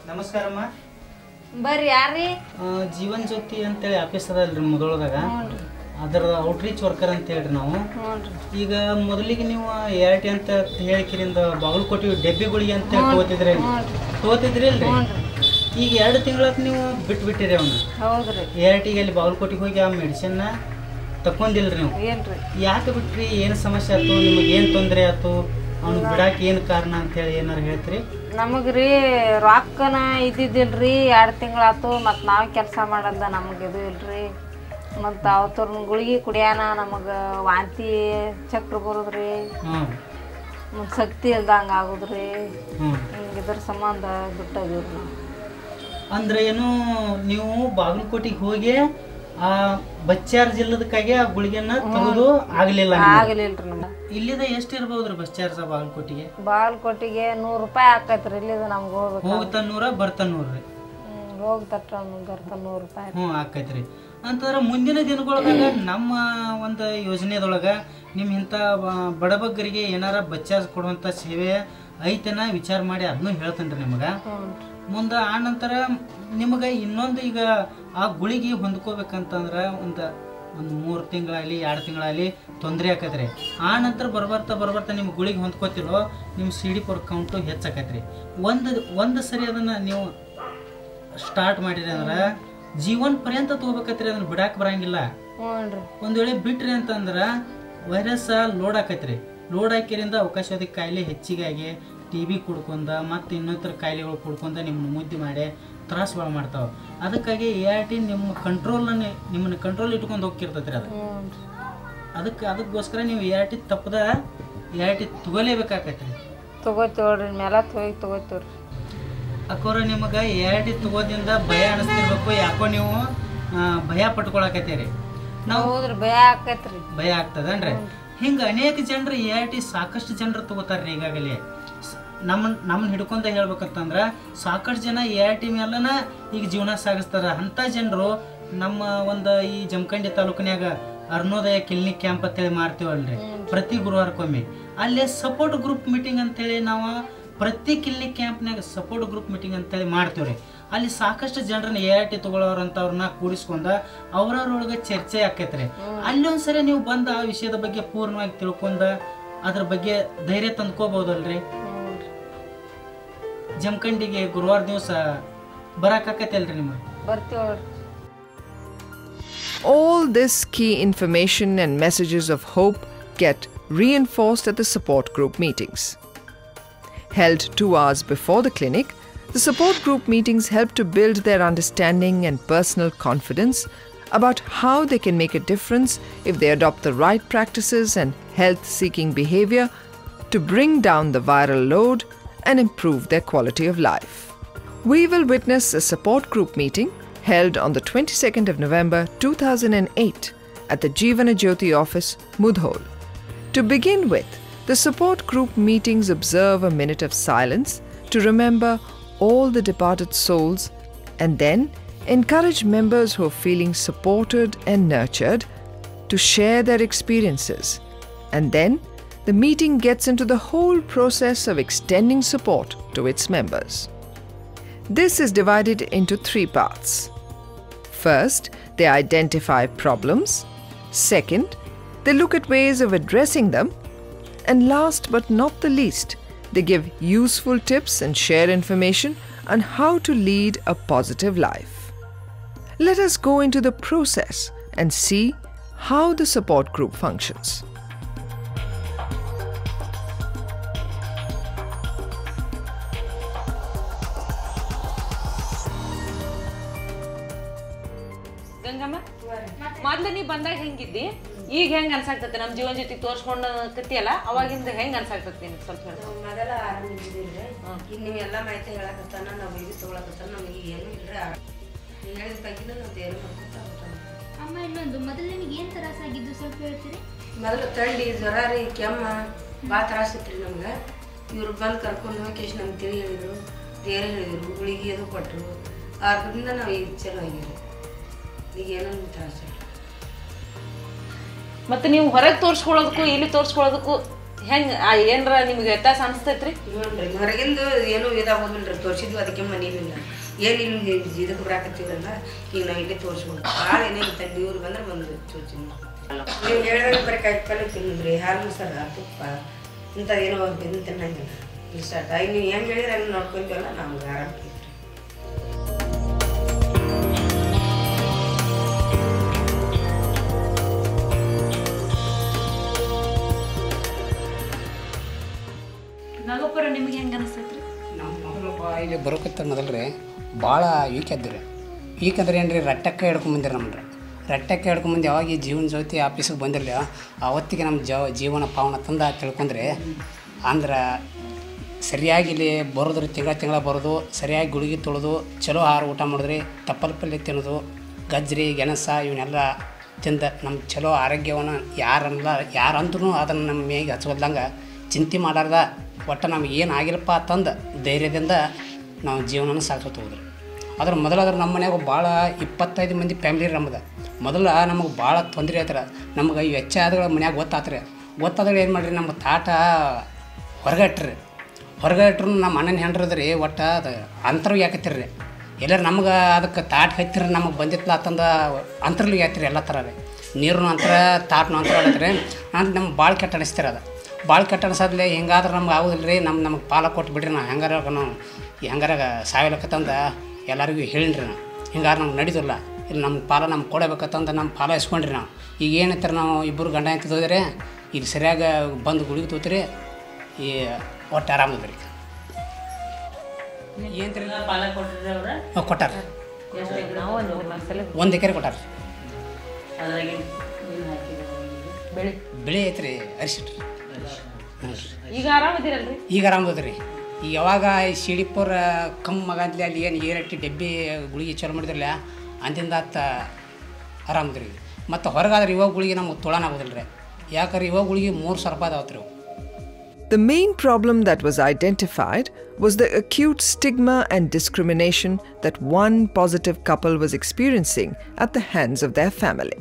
ನಮಸ್ಕಾರಮ್ಮ. ಬರ್ರಿ ಯಾರ್ರಿ? ಜೀವನ್ ಜ್ಯೋತಿ ಅಂತೇಳಿ ಆಫೀಸ್ ಅದಲ್ರಿ ಮುದೋಳದಾಗ, ಅದರ ಔಟ್ರೀಚ್ ವರ್ಕರ್ ಅಂತ ಹೇಳ್ರಿ ನಾವು. ಈಗ ಮೊದಲಿಗೆ ನೀವು ART ಅಂತ ಹೇಳಿಕಿರಿಂದ ಬಾಗಲಕೋಟೆ ಡೆಬ್ಬಿಗಳಿಗೆ ಅಂತ ತಗೋತಿದ್ರಿ ಅಲ್ರಿ. ಈಗ 2 ತಿಂಗಳಾತ್ ನೀವು ಬಿಟ್ಬಿಟ್ಟಿರಿ ಅವನ್ನ. ಹೌದ್ರಿ. ARTಗೆ ಅಲ್ಲಿ ಬಾಗಲಕೋಟೆಗೆ ಹೋಗಿ ಆ ಮೆಡಿಸಿನ್ ತಕೊಂಡಿಲ್ರಿ ನೀವು. ಯಾಕೆ ಬಿಟ್ರಿ? ಏನು ಸಮಸ್ಯೆ ಆಯ್ತು ನಿಮಗೆ? ಏನು ತೊಂದರೆ ಆಯ್ತು? ಅವ್ನು ಬಿಡಾಕ ಏನು ಕಾರಣ ಅಂತೇಳಿ ಏನಾರು ಹೇಳ್ತೀರಿ? ನಮಗ್ರಿ ರೊಕ್ಕನ ಇದ್ದಿದ್ದಿಲ್ರಿ. 2 ತಿಂಗಳಾತು. ಮತ್ತು ನಾವು ಕೆಲಸ ಮಾಡಲ್ದ ನಮಗೆ ಇದು ಇಲ್ರಿ. ಮತ್ತು ಅವತ್ತವ್ರ ಗುಳಿಗೆ ಕುಡಿಯಾನ ನಮಗೆ ವಾಂತಿ ಚಕ್ರ ಬರೋದ್ರಿ, ಮತ್ತು ಶಕ್ತಿ ಇಲ್ದಂಗೆ ಆಗೋದ್ರಿ. ಹಿಂಗಿದ್ರ ಸಂಬಂಧ ಬಿಟ್ಟದಿವ್ರಿ. ಅಂದ್ರೆ ಏನು ನೀವು ಬಾಗಲಕೋಟೆಗೆ ಹೋಗಿ ಆ ಬಸ್ ಚಾರ್ಜ್ ಇಲ್ಲದಕ್ಕಾಗಿ ಆ ಗುಳಿಗೆನ ತೆಗೆದು ಆಗ್ಲಿಲ್ರಿ ನಮ್ಗೆ. ಇಲ್ಲಿದ ಎಷ್ಟು ಇರ್ಬೋದ್ರಿ ಬಸ್ ಚಾರ್ಜ್ ಬಾಗಲಕೋಟೆಗೆ? ಬಾಗಲಕೋಟೆಗೆ 100 ರೂಪಾಯಿ ಆಕೈತ್ರಿ. ಇಲ್ಲಿದ ನಮ್ಗೆ ಹೋಗ್ಬೇಕು. ಹೋಗ್ತಾ 100 ಬರ್ತಾ 100 ರೀ. ಹೋಗ್ತಟ್ಟ ಬರ್ತಾ 100 ರೂಪಾಯಿ ಆಕೈತ್ರಿ. ಅಂತಂದ್ರೆ ಮುಂದಿನ ದಿನಗಳೊಳಗ ನಮ್ಮ ಒಂದು ಯೋಜನೆದೊಳಗ ನಿಮ್ ಇಂಥ ಬಡಬಗ್ಗರಿಗೆ ಏನಾರ ಬಸ್ ಚಾರ್ಜ್ ಕೊಡುವಂತ ಸೇವೆ ಐತೆನ ವಿಚಾರ ಮಾಡಿ ಅದನ್ನು ಹೇಳ್ತೇನ್ರಿ ನಿಮಗ. ಮುಂದೆ ಆ ನಂತರ ನಿಮಗೆ ಇನ್ನೊಂದು ಈಗ ಆ ಗುಳಿಗೆ ಹೊಂದ್ಕೋಬೇಕಂತಂದ್ರೆ ಒಂದು 3 ತಿಂಗಳಾಗಲಿ 2 ತಿಂಗಳಾಗಲಿ ತೊಂದರೆ ಆಕತ್ರಿ. ಆ ನಂತರ ಬರ್ಬರ್ತಾ ನಿಮ್ಮ ಗುಳಿಗೆ ಹೊಂದ್ಕೋತಿರೋ ನಿಮ್ಮ CD4 ಕೌಂಟು ಹೆಚ್ಚಾಕತ್ರಿ. ಒಂದು ಸರಿ ಅದನ್ನ ನೀವು ಸ್ಟಾರ್ಟ್ ಮಾಡಿರಿ ಅಂದ್ರೆ ಜೀವನ ಪರ್ಯಂತ ತಗೋಬೇಕತ್ರಿ. ಅದನ್ನ ಬಿಡಾಕ್ ಬರಂಗಿಲ್ಲ. ಒಂದ್ ವೇಳೆ ಬಿಟ್ರಿ ಅಂತಂದ್ರ ವೈರಸ್ ಲೋಡ್ ಆಕೈತ್ರಿ. ಲೋಡ್ ಹಾಕಿರಿಂದ ಅವಕಾಶವಾದಿ ಕಾಯಿಲೆ ಹೆಚ್ಚಿಗಾಗಿ TB ಕುಡ್ಕೊಂಡ ಮತ್ತು ಇನ್ನಿತರ ಕಾಯಿಲೆಗಳು ಕುಡ್ಕೊಂಡ ನಿಮ್ಮನ್ನ ಮುದ್ದೆ ಮಾಡಿ ತ್ರಾಸ ಭಾಳ ಮಾಡ್ತಾವ. ಅದಕ್ಕಾಗಿ ART ನಿಮ್ಮನ್ನ ಕಂಟ್ರೋಲ್ ಇಟ್ಕೊಂಡು ಹೋಗಿರ್ತೈತ್ರಿ. ಅದಕ್ಕೋಸ್ಕರ ನೀವು ART ತಪ್ಪದ ART ತಗೋಲೇಬೇಕಾಕೈತ್ರಿ. ತಗೋತೀವ್ರಿ, ಮೇಲೆ ತಗೋತೀವ್ರಿ. ಅಕ್ಕೋರ ನಿಮಗೆ ART ತಗೋದಿಂದ ಭಯ ಅನಿಸ್ತಿರ್ಬೇಕು. ಯಾಕೋ ನೀವು ಭಯ ಪಟ್ಕೊಳಕತ್ತೀರಿ. ನಾವು ಭಯ ಆಕೈತ್ರಿ. ಭಯ ಆಗ್ತದನ್ರಿ. ಹಿಂಗ ಅನೇಕ ಜನರು ART ಸಾಕಷ್ಟು ಜನರು ತಗೋತಾರ್ರಿ. ಈಗಾಗಲೇ ನಮ್ಮನ್ನ ಹಿಡ್ಕೊಂಡ ಹೇಳ್ಬೇಕಂತಂದ್ರ ಸಾಕಷ್ಟು ಜನ ART ಮೇಲನ ಈಗ ಜೀವನ ಸಾಗಿಸ್ತಾರ. ಅಂತ ಜನರು ನಮ್ಮ ಒಂದು ಈ ಜಮಖಂಡಿ ತಾಲೂಕಿನ್ಯಾಗ ಅರುಣೋದಯ ಕ್ಲಿನಿಕ್ ಕ್ಯಾಂಪ್ ಅಂತೇಳಿ ಮಾಡ್ತೀವಲ್ರಿ ಪ್ರತಿ ಗುರುವಾರಕ್ಕೊಮ್ಮೆ. ಅಲ್ಲೇ ಸಪೋರ್ಟ್ ಗ್ರೂಪ್ ಮೀಟಿಂಗ್ ಅಂತೇಳಿ ನಾವು ಪ್ರತಿ ಕ್ಲಿನಿಕ್ ಕ್ಯಾಂಪ್ನಾಗ ಸಪೋರ್ಟ್ ಗ್ರೂಪ್ ಮೀಟಿಂಗ್ ಅಂತೇಳಿ ಮಾಡ್ತೀವ್ರಿ. ಅಲ್ಲಿ ಸಾಕಷ್ಟು ಜನರನ್ನ ART ತಗೊಳ್ಳೋರಂಥವ್ರನ್ನ ಕೂಡಿಸ್ಕೊಂಡ ಅವ್ರವ್ರೊಳಗೆ ಚರ್ಚೆ ಆಕೈತ್ರಿ. ಅಲ್ಲಿ ಒಂದ್ಸರಿ ನೀವು ಬಂದ ಆ ವಿಷಯದ ಬಗ್ಗೆ ಪೂರ್ಣವಾಗಿ ತಿಳ್ಕೊಂಡ ಅದ್ರ ಬಗ್ಗೆ ಧೈರ್ಯ ತಂದ್ಕೋಬಹುದಲ್ರಿ. ಜಮಖಂಡಿಗೆ ಗುರುವಾರ ದಿವಸ ಬರಾಕತ್ತಲ್ರಿ ನಿಮಗೆ? ಬರ್ತೀವ್ರಿ. All this key information and messages of hope get reinforced at the support group meetings. Held 2 hours before the clinic, the support group meetings help to build their understanding and personal confidence about how they can make a difference if they adopt the right practices and health-seeking behavior to bring down the viral load and improve their quality of life. We will witness a support group meeting held on the 22nd of November 2008 at the Jeevana Jyoti office, Mudhol. To begin with, the support group meetings observe a minute of silence to remember all the departed souls and then encourage members who are feeling supported and nurtured to share their experiences. And then the meeting gets into the whole process of extending support to its members. This is divided into 3 parts. First, they identify problems. Second, they look at ways of addressing them. And last but not the least, they give useful tips and share information on how to lead a positive life. Let us go into the process and see how the support group functions. Gangamma, ಮೊದ್ಲು ನೀ ಬಂದಾಗ ಹೆಂಗಿದ್ದಿ, ಈಗ ಹೆಂಗ್ ಅನ್ಸಾಕ್ತತಿ? ನಮ್ಮ ಜೀವನ ಜೊತೆ ತೋರ್ಸ್ಕೊಂಡ ಕತ್ತಿಯಲ್ಲ, ಅವಾಗಿಂದ ಹೆಂಗ್ ಅನ್ಸಾಕ್ತತಿ ಸ್ವಲ್ಪ ಹೇಳ. ಮೊದಲ ಆರಾಮಿದ್ದಿಲ್ರಿ. ಈಗ ನೀವೆಲ್ಲ ಮಾಹಿತಿ ಹೇಳಕತ್ತಾನ, ನಾವು ಇದು ತಗೊಳಕತ್ತಾನ, ನಮಗೆ ಏನು ಇಲ್ರಿ. ನೀವು ಹೇಳಿದ ಬಗ್ಗೆ ನಾವು ತಯಾರಿ ಮಾಡ್ಕೊತ ಅಮ್ಮ. ಇನ್ನೊಂದು ಮೊದಲು ನಿಮಗೆ ಏನು ತ್ರಾಸಾಗಿದ್ದು ಸ್ವಲ್ಪ ಹೇಳ್ತೀರಿ? ಮೊದಲು ಥಂಡಿ, ಜ್ವರ ರೀ, ಕೆಮ್ಮ ಭಾಳ ತ್ರಾಸಿತ್ತು ರೀ ನಮ್ಗೆ. ಇವ್ರು ಬಂದು ಕರ್ಕೊಂಡು ಹೋಗಿ ನಮ್ಗೆ ತಿಳಿ ಹೇಳಿದ್ರು, ತಯಾರಿ ಹೇಳಿದ್ರು, ಗುಳಿಗೆ ಅದು ಕೊಟ್ಟರು. ಅದರಿಂದ ನಾವು ಈಗ ಚಲೋ ಆಗಿರಿ. ಈಗ ಏನೋ ತ್ರಾಸ. ಮತ್ತೆ ನೀವು ಹೊರಗೆ ತೋರಿಸ್ಕೊಳ್ಳೋದಕ್ಕೂ ಇಲ್ಲಿ ತೋರಿಸ್ಕೊಳ್ಳೋದಕ್ಕೂ ಹೆಂಗೆ ಏನಾರ ನಿಮ್ಗೆ ವ್ಯತ್ಯಾಸ ಅನಿಸ್ತೈತ್ರಿ? ನೋಡ್ರಿ ಹೊರಗಿಂದು ಏನೂ ಇದಾಗೋದಿಲ್ಲ ತೋರಿಸಿದ್ವಿ, ಅದಕ್ಕೆ ಮನೇಲಿಲ್ಲ ಏನು ಇಲ್ಲಿ ಇದಕ್ಕೆ ಬರಾಕತ್ತೀವಲ್ಲ ಈಗ ನಾವು ಇಲ್ಲೇ ತೋರಿಸ್ಬೋದು. ಭಾಳ ಏನೇ ತಂಡಿ ಇವ್ರು ಬಂದ್ರೆ ಬಂದು ತೋರಿಸ್ತೀನಿ. ನೀವು ಹೇಳಿದಾಗ ಬರೀ ಕಾಯಿಪಲ್ಲೆ ತಿನ್ನೋದ್ರಿ, ಹಾಲು ಮೊಸರು ತುಪ್ಪ ಇಂಥದ್ದೇನೋ ಇದನ್ನು ತಿನ್ನಂಗಿಲ್ಲ. ಇಷ್ಟ ಆಯ್ತು ನೀವು ಹೆಂಗೆ ಹೇಳಿದ್ರೆ ಹಂಗೆ ನೋಡ್ಕೊಂತೀವಲ್ಲ ನಮ್ಗೆ ಆರಾಮ. ನಾಗಪ್ಪರ ನಿಮ್ಗೆ ಹೆಂಗೆ ಅನಿಸ್ತೈತ್ರಿ? ನಮ್ಮ ಮಗಳು ಇಲ್ಲಿ ಬರೋಕತ್ತ ಮೊದಲ್ರಿ ಭಾಳ ವೀಕ್ ಇದ್ದಿರಿ. ವೀಕ್ ಅಂದ್ರೆ ಏನು ರೀ, ರಟ್ಟಕ್ಕೆ ಹಿಡ್ಕೊಂಬಂದಿರಿ ನಮ್ಗೆ. ರಟ್ಟಕ್ಕೆ ಹಿಡ್ಕೊಂಬಂದು ಯಾವಾಗ ಈ ಜೀವನ ಜ್ಯೋತಿ ಆಫೀಸಿಗೆ ಬಂದಿರಲಿಲ್ಲ ಆವತ್ತಿಗೆ ನಮ್ಮ ಜೀವನ ಪಾವನ ತಂದು ತಿಳ್ಕೊಂಡ್ರೆ ಅಂದ್ರೆ ಸರಿಯಾಗಿ ಇಲ್ಲಿ ಬರೋದ್ರಿ, ತಿಂಗಳ ಬರೋದು, ಸರಿಯಾಗಿ ಗುಳಿಗೆ ತೊಳೆದು ಚಲೋ ಆಹಾರ ಊಟ ಮಾಡಿದ್ರಿ, ತಪ್ಪಲು ಪಲ್ಯ ತಿನ್ನೋದು, ಗಜ್ರಿ ಗೆಣಸ ಇವನ್ನೆಲ್ಲ ತಿಂದು ನಮ್ಮ ಚಲೋ ಆರೋಗ್ಯವನ್ನು ಯಾರಂದ್ರೂ ಅದನ್ನು ನಮ್ಮ ಮೇಗೆ ಹಚ್ಕೊದ್ಲಂಗೆ ಚಿಂತೆ ಮಾಡಾರ್ದ ಒಟ್ಟು ನಮ್ಗೆ ಏನು ಆಗಿಲ್ಲಪ್ಪ ತಂದು ಧೈರ್ಯದಿಂದ ನಾವು ಜೀವನನ ಸಾಗಿಸ್ಕೊತ ಹೋದ್ರಿ. ಅದ್ರ ಮೊದಲಾದ್ರೆ ನಮ್ಮ ಮನ್ಯಾಗ ಭಾಳ 25 ಮಂದಿ ಫ್ಯಾಮಿಲಿ ನಮ್ದು. ಮೊದಲು ನಮಗೆ ಭಾಳ ತೊಂದರೆ ಆಯ್ತಾರೆ. ನಮ್ಗೆ ಈ ವೆಚ್ಚ ಆದಗಳ ಮನ್ಯಾಗ ಗೊತ್ತಾದ್ರೆ ಏನು ಮಾಡಿರಿ, ನಮ್ಮ ತಾಟ ಹೊರಗೆ ಇಟ್ರು ನಮ್ಮ ಅಣ್ಣನ ಹೆಂಡ್ರದ್ರಿ ಒಟ್ಟು ಅದು ಅಂತರ್ವಿಗೆ ಹಾಕತ್ತಿರ್ರಿ. ಎಲ್ಲರೂ ನಮ್ಗೆ ಅದಕ್ಕೆ ತಾಟ ಹತ್ತಿರ ನಮಗೆ ಬಂದಿತ್ತಲ್ಲ ಅಂತಂದು ಅಂತರ್ಲಿಗೆ ಹಾಕ್ತಿರಿ ಎಲ್ಲ ಥರ ರೀ. ನೀರಿನ ಅಂತರ ತಾಟನ ಅಂತರ ಆಗತ್ರಿ. ಅಂದ್ರೆ ನಮ್ಗೆ ಭಾಳ ಕೆಟ್ಟ ಅನಿಸ್ತೀರ ಅದು. ಭಾಳ ಕೆಟ್ಟ ಅನ್ಸದ್ಲೆ ಹಿಂಗಾದ್ರೆ ನಮ್ಗೆ ಆಗೋದಿಲ್ಲ ರೀ, ನಮಗೆ ಪಾಲ ಕೊಟ್ಟು ಬಿಡ್ರಿ, ನಾವು ಹೆಂಗಾರ ಸಾಯ್ಲಕ್ಕತ್ತಂದು ಎಲ್ಲರಿಗೂ ಹೇಳಿನ್ರಿ ನಾವು. ಹಿಂಗಾರು ನಮ್ಗೆ ನಡೀತಿಲ್ಲ, ಇಲ್ಲಿ ನಮ್ಮ ಪಾಲ ನಮ್ಗೆ ಕೊಡಬೇಕತ್ತಂದು ನಮ್ಮ ಪಾಲ ಇಸ್ಕೊಂಡ್ರಿ ನಾವು. ಈಗ ಏನೈತಾರೆ ನಾವು ಇಬ್ಬರು ಗಂಡ ಅಂತ ಹೋದ್ರೆ ಇಲ್ಲಿ ಸರಿಯಾಗಿ ಬಂದು ಗುಳಿಗೆ ತೋತ್ರಿ ಈ ಒಟ್ಟು ಆರಾಮದ್ರಿ. ಏನು ಪಾಲ ಕೊಟ್ಟಿರಿ ಅವ್ರ? ಕೊಟ್ಟಾರ, 1 ಎಕರೆ ಕೊಟ್ಟಾರ. ಬೆಳೆ ಐತ್ರಿ, ಅರಿಸಿಟ್ರಿ. ಈಗ ಆರಾಮದಿರಲ್ರಿ? ಈಗ ಆರಾಮದ್ರಿ. ಈಗ ಯಾವಾಗ ಸಿಡಿಪುರ ಕಮ್ಮಗಂತಲೇ ಅಲ್ಲಿ ಏನು ಏರಟ್ಟಿ ಡಬ್ಬಿ ಗುಳಿಗೆ ಚಲೋ ಮಾಡಿದ್ರಲ್ಲ ಅಂದಿಂದ ಆರಾಮದ್ರಿ. ಮತ್ತು ಹೊರಗಾದ್ರೆ ಇವಾಗ ಗುಳಿಗೆ ನಮ್ಗೆ ತೊಳನಾಗೋದಿಲ್ಲ ರೀ, ಯಾಕಂದ್ರೆ ಇವಾಗ ಗುಳಿಗೆ 3,000 ರೂಪಾಯಿ ಅದಾವತ್ರಿ. The main problem that was identified was the acute stigma and discrimination that one positive couple was experiencing at the hands of their family.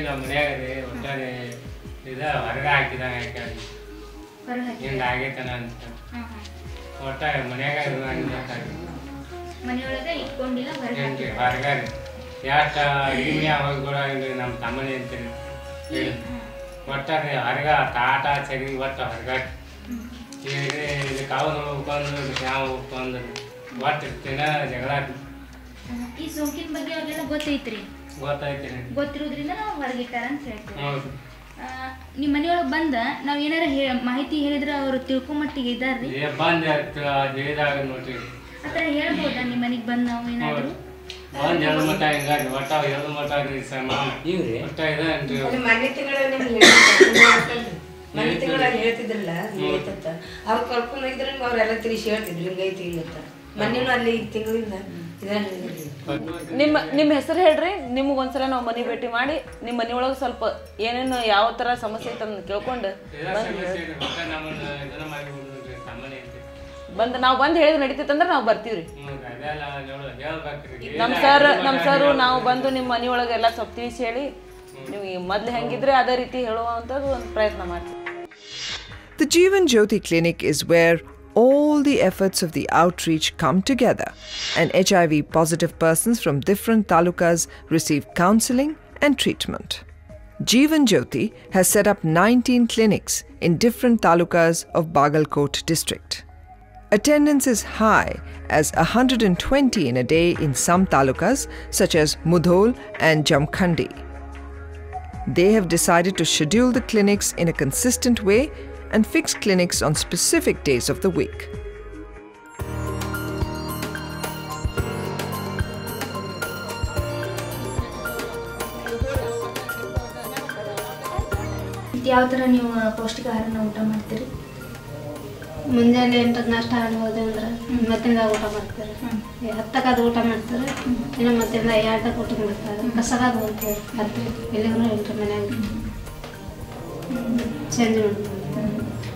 ನಮ್ಮ ಮನ್ಯಾಗ ರೀ ಒಟ್ಟಾರೆ ಇದು ಹೊರಗೆ ಹಾಕಿದಂಗೆ ಹಿಂಗೆ ಆಗೈತನ ಅಂತ ಒಟ್ಟ ಮನ್ಯಾಗ ಮನೆಯೊಳಗೆ ಇಟ್ಕೊಂಡಿಲ್ಲ ಹೊರಗೆ ರೀ ಎಷ್ಟು ಅಡಿಗೆ ಹೋಗಿ ನಮ್ಮ ತಮ್ಮನೇ ಅಂತೀರಿ ಹೇಳಿ ಒಟ್ಟಾರೆ ಹೊರಗ ತಾಟ ಚಗಿ ಒಟ್ಟು ಹೊರಗಾಟ ಇದು ಕಾವು ಉಪ್ಕೊಂಡು ಯಾವ ಉಪ್ಕೊಂಡು ಒಟ್ಟು ತಿನ್ನ ಜಗಳ. ಈ ಸೋಂಕಿನ ಬಗ್ಗೆ ಅವ್ರಿಗೆಲ್ಲ ಗೊತ್ತೈತ್ರಿ? ಗೊತ್ತಿರೋದ್ರಿಂದ ನಾವು ಹೊರಗಿಟ್ಟಾರ ಅಂತ ಹೇಳ್ತೀವಿ. ನಿಮ್ಮ ಮನೆಯೊಳಗೆ ಬಂದ ನಾವು ಏನಾರ ಮಾಹಿತಿ ಹೇಳಿದ್ರೆ ಅವರು ತಿಳ್ಕೊಂಮಟ್ಟಿಗೆ ಇದ್ದಾರ್ರಿ? ಆ ಥರ ಹೇಳ್ಬೋದಾ ನಿಮ್ಮ ಮನೆಗೆ ಬಂದು ನಾವು ಏನಾದ್ರು? ಮನೆ ತಿಂಗಳಲ್ಲಿ ಹೇಳ್ತಿದ್ರಲ್ಲ ಅವ್ರು ಕರ್ಕೊಂಡು ಹೋಗಿದ್ರೆ ಅವ್ರೆಲ್ಲ ತಿಳಿಸಿ ಹೇಳ್ತಿದ್ರು ಹಿಂಗೈತಿ ಅಂತ. ಮನೇನು ಅಲ್ಲಿ ತಿಂಗಳಿಂದ ನಿಮ್ಮ ಹೆಸರು ಹೇಳ್ರಿ, ನಿಮ್ಗೆ ಒಂದ್ಸಲ ನಾವು ಮನೆ ಭೇಟಿ ಮಾಡಿ ನಿಮ್ಮ ಮನೆ ಒಳಗೆ ಸ್ವಲ್ಪ ಏನೇನು ಯಾವ ಥರ ಸಮಸ್ಯೆ ಐತೆ ಅಂತ ಕೇಳ್ಕೊಂಡು ನಾವು ಬಂದು ಹೇಳಿದ್ರೆ ನಡೀತೈತಂದ್ರೆ ನಾವು ಬರ್ತೀವ್ರಿ. ನಮ್ಮ ಸರು ನಾವು ಬಂದು ನಿಮ್ಮ ಮನೆ ಒಳಗೆ ಎಲ್ಲ ಸ್ವಲ್ಪ ತಿಳಿಸಿ ಹೇಳಿ ನಿಮಗೆ ಮೊದ್ಲು ಹೆಂಗಿದ್ರೆ ಅದೇ ರೀತಿ ಹೇಳುವಂಥದ್ದು ಒಂದು ಪ್ರಯತ್ನ ಮಾಡ್ತೀವಿ. The Jeevan Jyoti Clinic is where all the efforts of the outreach come together, and HIV-positive persons from different talukas receive counseling and treatment. Jeevan Jyoti has set up 19 clinics in different talukas of Bagalkot district. Attendance is high, as 120 in a day in some talukas such as Mudhol and Jamkhandi. They have decided to schedule the clinics in a consistent way and fix clinics on specific days of the week. ಯಾವ ಥರ ನೀವು ಪೌಷ್ಟಿಕ ಆಹಾರನ ಊಟ ಮಾಡ್ತೀರಿ? ಮುಂಜಾನೆ 8ಕ್ಕೆ ನಾಷ್ಟ ಹೋದೆ ಅಂದ್ರೆ ಮತ್ತಿಂದ ಊಟ ಮಾಡ್ತಾರೆ, 10ಕ್ಕೆ ಊಟ ಮಾಡ್ತಾರೆ, ಇನ್ನು ಮತ್ತಿಂದ 2ಕ್ಕೆ ಊಟ ಮಾಡ್ತಾರೆ, ಕಸಗಾದ ಹೋಗ್ತಾರೆ 10 ಎಲ್ಲಿಗೂ ಹೇಳ್ರಿ ಮನ್ಯಾಗ ಚೇಂಜ್ ಮಾಡ್ತಾರೆ.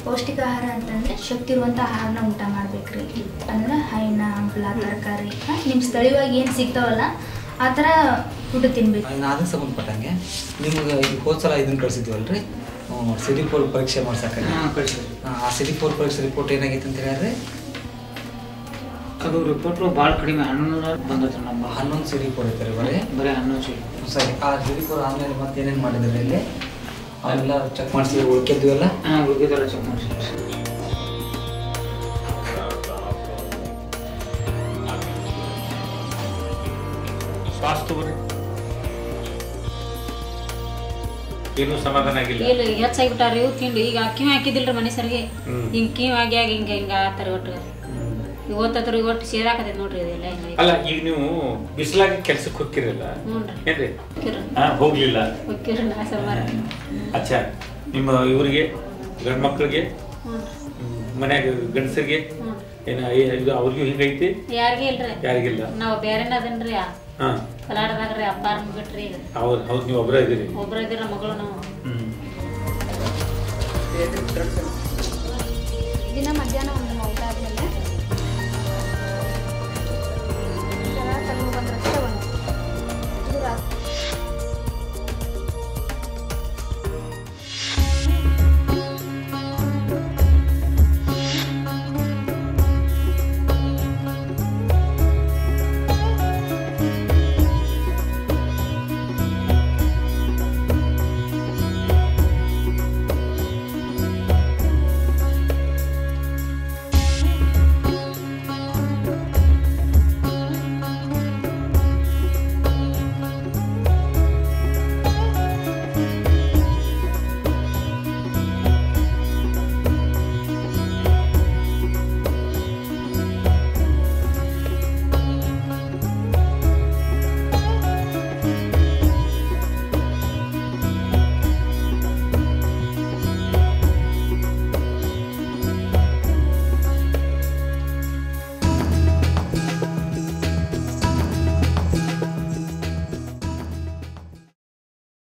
ಪೌಷ್ಟಿಕ ಆಹಾರ ಅಂತಂದರೆ ಶಕ್ತಿ ಇರುವಂಥ ಆಹಾರನ ಊಟ ಮಾಡ್ಬೇಕ್ರಿ. ಅಂದ್ರೆ ಹಣ್ಣು ಹಂಪಲ ತರಕಾರಿ ನಿಮ್ಮ ಸ್ಥಳೀಯವಾಗಿ ಏನು ಸಿಗ್ತಾವಲ್ಲ ಆ ಥರ ಫುಡ್ ತಿನ್ಬೇಕು. ಅದಕ್ಕೆ ಸಂಬಂಧಪಟ್ಟಂಗೆ ನಿಮ್ಗೆ ಈಗ ಹೋದ ಸಲ ಇದನ್ನು ಕಳಿಸಿದ್ವಲ್ರಿ CD4 ಪರೀಕ್ಷೆ ಮಾಡ್ಸಕ್ಕೆ. ಆ CD4 ಪರೀಕ್ಷೆ ರಿಪೋರ್ಟ್ ಏನಾಗೈತೆ ಅಂತ ಹೇಳಿದ್ರೆ ಅದು ರಿಪೋರ್ಟ್ ಭಾಳ ಕಡಿಮೆ 11 ಬಂದೈತೆ ನಮ್ಮ 11 CD4 ಐತೆ ಬರೀ 11 CD4. ಸರಿ. ಆ CD4 ಆದಮೇಲೆ ಮತ್ತೆ ಏನೇನು ಮಾಡಿದ್ರಿ ಇಲ್ಲಿ ಅವೆಲ್ಲ ಚೆಕ್ ಮಾಡಿಸಿ ಉಳ್ಕಿದ್ವೆಲ್ಲ? ಉಳ್ಕಿದ್ದೆಲ್ಲ ಚೆಕ್ ಮಾಡಿಸಿ. ಏನು ಸಮಾಧಾನ ಆಗಿಲ್ಲ. ಇಲ್ಲ ಹೆಚ್ಚಾಗಿಬಿಟ್ಟಾರಿ ಇವು ತಿಂಡಿ. ಈಗ ಕಿವಿ ಹಾಕಿದಿಲ್ರಿ ಮನೆ ಸರಿಗೆ ಹಿಂಗೆ ಕಿವಿ ಆಗಿ ಹಿಂಗೆ ಆತರ ಒಟ್ಟು ಇವತ್ತತ್ರ ಒಟ್ಟು ಸೇರಾಕತೈತಿ ನೋಡ್ರಿ ಇದೆಲ್ಲ. ಅಲ್ಲ ಈಗ ನೀವು ಬಿಸಿಲಾಗಿ ಕೆಲ್ಸಕ್ಕೆ ಹೋಗ್ತಿರಲ್ಲ ಏನ್ರಿ? ಹೋಗ್ಲಿಲ್ಲ. ಅಚ್ಚಾ ನಿಮ್ಮ ಇವರಿಗೆ ಗಂಡ ಮಕ್ಕಳಿಗೆ ಮನ್ಯಾಗ ಗಂಡಸರಿಗೆ ಏನ ಇದು ಅವ್ರಿಗೂ ಹಿಂಗೈತಿ? ಯಾರಿಗೆ ಇಲ್ರಿ. ಯಾರಿಗಿಲ್ಲ. ನಾವು ಬೇರೆನ ಅದನ್ರಿ ಕಲಾಡದಾಗ್ರಿ ಅಪ್ಪಾರ ಬಿಟ್ರಿ. ಹೌದು ನೀವು ಒಬ್ಬರ ಇದೀರಿ. ಒಬ್ಬರ ಇದೀರ ಮಗಳು ನಾವು.